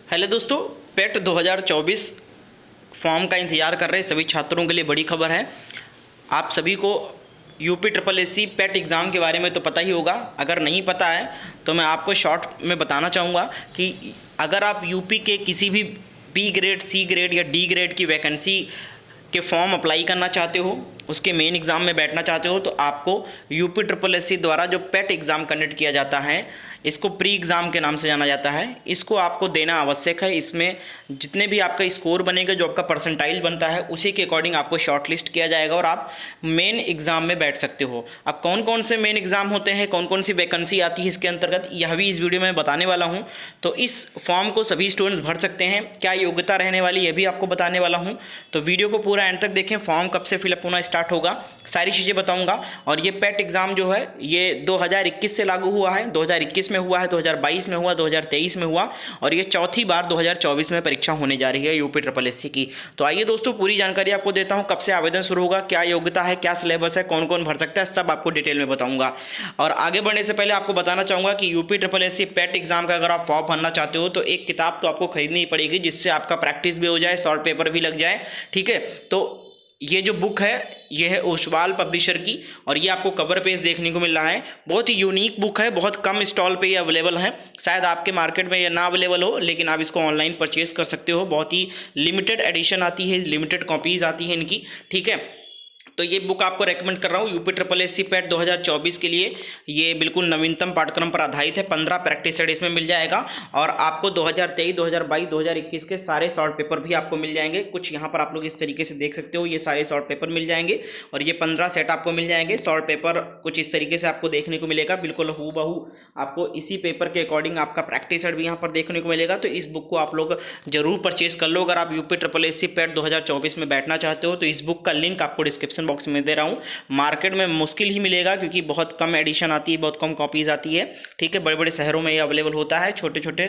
Hello दोस्तों, पेट 2024 form का इंतज़ार कर रहे सभी छात्रों के लिए बड़ी खबर है। आप सभी को यूपी ट्रिपल एस सी पेट एग्ज़ाम के बारे में तो पता ही होगा। अगर नहीं पता है तो मैं आपको शॉर्ट में बताना चाहूँगा कि अगर आप यूपी के किसी भी बी ग्रेड, सी ग्रेड या डी ग्रेड की वैकेंसी के फॉर्म अप्लाई करना चाहते हो, उसके मेन एग्ज़ाम में बैठना चाहते हो, तो आपको यूपी ट्रिपल एस सी द्वारा जो पेट एग्ज़ाम कंडक्ट किया जाता है, इसको प्री एग्ज़ाम के नाम से जाना जाता है, इसको आपको देना आवश्यक है। इसमें जितने भी आपका स्कोर बनेगा, जो आपका परसेंटाइल बनता है, उसी के अकॉर्डिंग आपको शॉर्ट लिस्ट किया जाएगा और आप मेन एग्ज़ाम में बैठ सकते हो। अब कौन कौन से मेन एग्ज़ाम होते हैं, कौन कौन सी वैकेंसी आती है इसके अंतर्गत, यह भी इस वीडियो में बताने वाला हूँ। तो इस फॉर्म को सभी स्टूडेंट्स भर सकते हैं। क्या योग्यता रहने वाली ये भी आपको बताने वाला हूँ, तो वीडियो को पूरा एंड तक देखें। फॉर्म कब से फिलअप होना स्टार्ट होगा, सारी चीज़ें बताऊंगा। और ये पेट एग्ज़ाम जो है ये 2021 से लागू हुआ है, 2021 में हुआ है, 2022 में हुआ, 2023 में हुआ और ये चौथी बार 2024 में परीक्षा होने जा रही है यूपी ट्रिपल एस सी की। तो आइए दोस्तों, पूरी जानकारी आपको देता हूँ। कब से आवेदन शुरू होगा, क्या योग्यता है, क्या सिलेबस है, कौन कौन भर सकता है, सब आपको डिटेल में बताऊंगा। और आगे बढ़ने से पहले आपको बताना चाहूँगा कि यूपी ट्रिपल एस सी पेट एग्ज़ाम का अगर आप फॉर्म भरना चाहते हो तो एक किताब तो आपको खरीदनी ही पड़ेगी, जिससे आपका प्रैक्टिस भी हो जाए, शॉर्ट पेपर भी लग जाए। ठीक है, तो ये जो बुक है ये है ओसवाल पब्लिशर की और ये आपको कवर पेज देखने को मिल रहा है। बहुत ही यूनिक बुक है, बहुत कम स्टॉल पे ये अवेलेबल है। शायद आपके मार्केट में ये ना अवेलेबल हो, लेकिन आप इसको ऑनलाइन परचेज कर सकते हो। बहुत ही लिमिटेड एडिशन आती है, लिमिटेड कॉपीज़ आती है इनकी। ठीक है, तो ये बुक आपको रेकमेंड कर रहा हूँ UP triple S C PET 2024 के लिए। ये बिल्कुल नवीनतम पाठ्यक्रम पर आधारित है। 15 प्रैक्टिस सेट इसमें मिल जाएगा और आपको 2023, 2022, 2021 के सारे शॉर्ट पेपर भी आपको मिल जाएंगे। कुछ यहाँ पर आप लोग इस तरीके से देख सकते हो, ये सारे शॉर्ट पेपर मिल जाएंगे और ये 15 सेट आपको मिल जाएंगे। शॉर्ट पेपर कुछ इस तरीके से आपको देखने को मिलेगा, बिल्कुल हूबहू आपको इसी पेपर के अकॉर्डिंग आपका प्रैक्टिस सेट भी यहाँ पर देखने को मिलेगा। तो इस बुक को आप लोग जरूर परचेज कर लो। अगर आप UP triple S C PET 2024 में बैठना चाहते हो तो इस बुक का लिंक आपको डिस्क्रिप्शन बॉक्स में दे रहा हूँ। मार्केट में मुश्किल ही मिलेगा क्योंकि बहुत कम एडिशन आती है, बहुत कम कॉपीज आती है। ठीक है, बड़े बड़े शहरों में ये अवेलेबल होता है, छोटे छोटे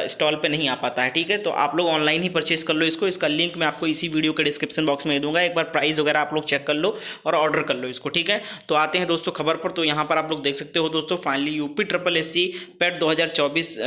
स्टॉल पे नहीं आ पाता है। ठीक है, तो आप लोग ऑनलाइन ही परचेज कर लो इसको। इसका लिंक मैं आपको इसी वीडियो के डिस्क्रिप्शन बॉक्स में दे दूंगा। एक बार प्राइस वगैरह आप लोग चेक कर लो और ऑर्डर कर लो इसको। ठीक है, तो आते हैं दोस्तों खबर पर। तो यहाँ पर आप लोग देख सकते हो दोस्तों, finally UP triple S C PET 2024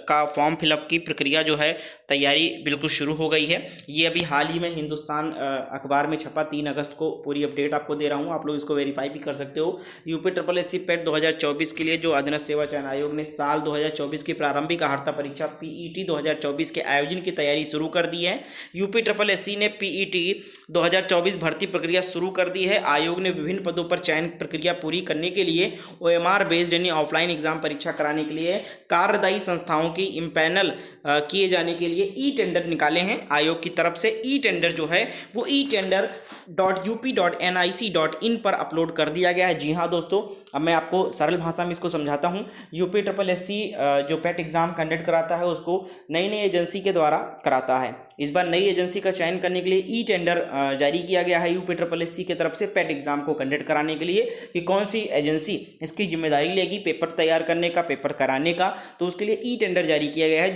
का फॉर्म फिलअप की प्रक्रिया जो है, तैयारी बिल्कुल शुरू हो गई है। ये अभी हाल ही में हिंदुस्तान अखबार में छपा, 3 अगस्त को पूरी अपडेट आपको दे रहा हूँ। आप लोग इसको वेरीफाई भी कर सकते हो। UP triple S C PET 2024 के लिए जो अधीनस्थ सेवा चयन आयोग ने साल 2024 की प्रारंभिक अर्हता परीक्षा पीईटी 2024 के आयोजन की तैयारी शुरू कर दी है। यूपी ट्रिपल एस सी ने पीईटी 2024 भर्ती प्रक्रिया शुरू कर दी है। आयोग ने विभिन्न पदों पर चयन प्रक्रिया पूरी करने के लिए ओएमआर बेस्ड यानी ऑफलाइन एग्जाम परीक्षा कराने के लिए कार्यदायी संस्थाओं की इम्पैनल किए जाने के लिए ई टेंडर निकाले हैं आयोग की तरफ से। ई टेंडर जो है वो etender.up.nic.in पर अपलोड कर दिया गया है। जी हाँ दोस्तों, अब मैं आपको सरल भाषा में इसको समझाता हूँ। यूपी ट्रिपल एस सी जो पेट एग्जाम कंडक्ट कराता है उसको नई नई एजेंसी के द्वारा कराता है। इस बार नई एजेंसी का चयन करने के लिए ई टेंडर जारी किया गया है यूपी ट्रिपल एस सी की तरफ से पेट एग्जाम को कंडक्ट कराने के लिए कि कौन सी एजेंसी इसकी जिम्मेदारी लेगी पेपर तैयार करने का, पेपर कराने का। तो उसके लिए ई टेंडर जारी किया गया है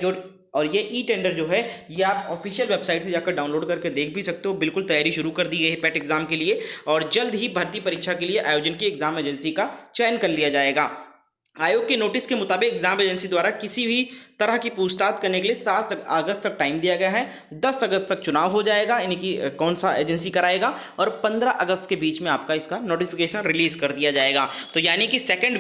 और ये ई टेंडर जो है ये आप ऑफिशियल वेबसाइट से जाकर डाउनलोड करके देख भी सकते हो। बिल्कुल तैयारी शुरू कर दी गई है पेट एग्जाम के लिए और जल्द ही भर्ती परीक्षा के लिए आयोजन की एग्जाम एजेंसी का चयन कर लिया जाएगा। आयोग के नोटिस के मुताबिक एग्जाम एजेंसी द्वारा किसी भी तरह की पूछताछ करने के लिए 7 अगस्त तक टाइम दिया गया है। 10 अगस्त तक चुनाव हो जाएगा, यानी कि कौन सा एजेंसी कराएगा, और 15 अगस्त के बीच में आपका इसका नोटिफिकेशन रिलीज कर दिया जाएगा। तो यानी कि सेकेंड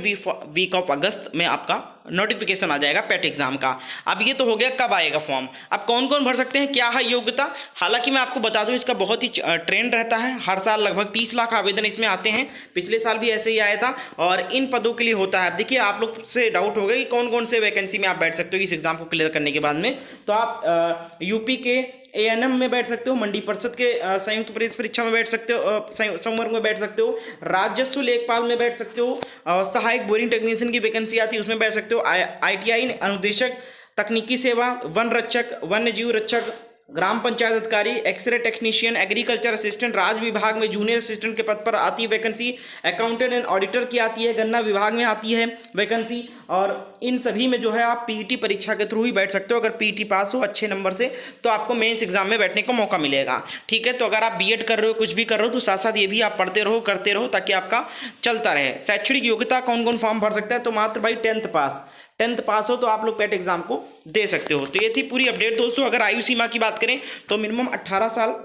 वीक ऑफ अगस्त में आपका नोटिफिकेशन आ जाएगा पेट एग्जाम का। अब ये तो हो गया कब आएगा फॉर्म। अब कौन कौन भर सकते हैं, क्या है योग्यता। हालांकि मैं आपको बता दूं इसका बहुत ही ट्रेंड रहता है, हर साल लगभग 30 लाख आवेदन इसमें आते हैं। पिछले साल भी ऐसे ही आया था और इन पदों के लिए होता है। अब देखिए, आप लोग से डाउट होगा कि कौन कौन से वैकेंसी में आप बैठ सकते हो इस एग्जाम को क्लियर करने के बाद में। तो आप यूपी के एएनएम में बैठ सकते हो, मंडी परिषद के संयुक्त परीक्षा में बैठ सकते हो, संवर्ग में बैठ सकते हो, राजस्व लेखपाल में बैठ सकते हो, सहायक बोरिंग टेक्नीशियन की वैकेंसी आती है उसमें बैठ सकते हो, आईटीआई अनुदेशक, तकनीकी सेवा, वन रक्षक, वन्य जीव रक्षक, ग्राम पंचायत अधिकारी, एक्सरे टेक्नीशियन, एग्रीकल्चर असिस्टेंट, राज विभाग में जूनियर असिस्टेंट के पद पर आती है वैकेंसी, अकाउंटेंट एंड ऑडिटर की आती है, गन्ना विभाग में आती है वैकेंसी। और इन सभी में जो है आप पीईटी परीक्षा के थ्रू ही बैठ सकते हो। अगर पीईटी पास हो अच्छे नंबर से तो आपको मेंस एग्जाम में बैठने का मौका मिलेगा। ठीक है, तो अगर आप बीएड कर रहे हो, कुछ भी कर रहे हो, तो साथ साथ ये भी आप पढ़ते रहो, करते रहो, ताकि आपका चलता रहे। शैक्षणिक योग्यता कौन कौन फॉर्म भर सकता है, तो मात्र भाई 10th पास। 10th पास हो तो आप लोग पेट एग्जाम को दे सकते हो। तो ये थी पूरी अपडेट दोस्तों। अगर आयु सीमा की बात करें तो मिनिमम 18 साल,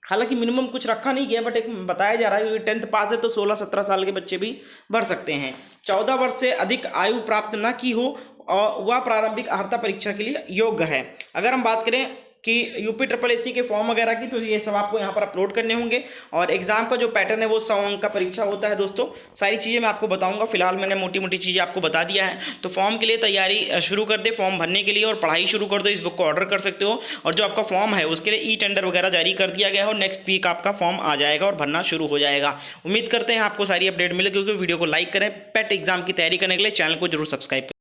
हालांकि मिनिमम कुछ रखा नहीं गया, बट एक बताया जा रहा है क्योंकि 10th पास है तो 16-17 साल के बच्चे भी भर सकते हैं। 14 वर्ष से अधिक आयु प्राप्त न की हो और वह प्रारंभिक अर्हता परीक्षा के लिए योग्य है। अगर हम बात करें कि UPSSC के फॉर्म वगैरह की, तो ये सब आपको यहाँ पर अपलोड करने होंगे और एग्जाम का जो पैटर्न है वो 100 अंक का परीक्षा होता है दोस्तों। सारी चीज़ें मैं आपको बताऊंगा, फिलहाल मैंने मोटी मोटी चीज़ें आपको बता दिया है। तो फॉर्म के लिए तैयारी शुरू कर दे, फॉर्म भरने के लिए और पढ़ाई शुरू कर दो। इस बुक को ऑर्डर कर सकते हो और जो आपका फॉर्म है उसके लिए टेंडर वगैरह जारी कर दिया गया है और नेक्स्ट वीक आपका फॉर्म आ जाएगा और भरना शुरू हो जाएगा। उम्मीद करते हैं आपको सारी अपडेट मिले, क्योंकि वीडियो को लाइक करें। पेट एग्जाम की तैयारी करने के लिए चैनल को जरूर सब्सक्राइब करें।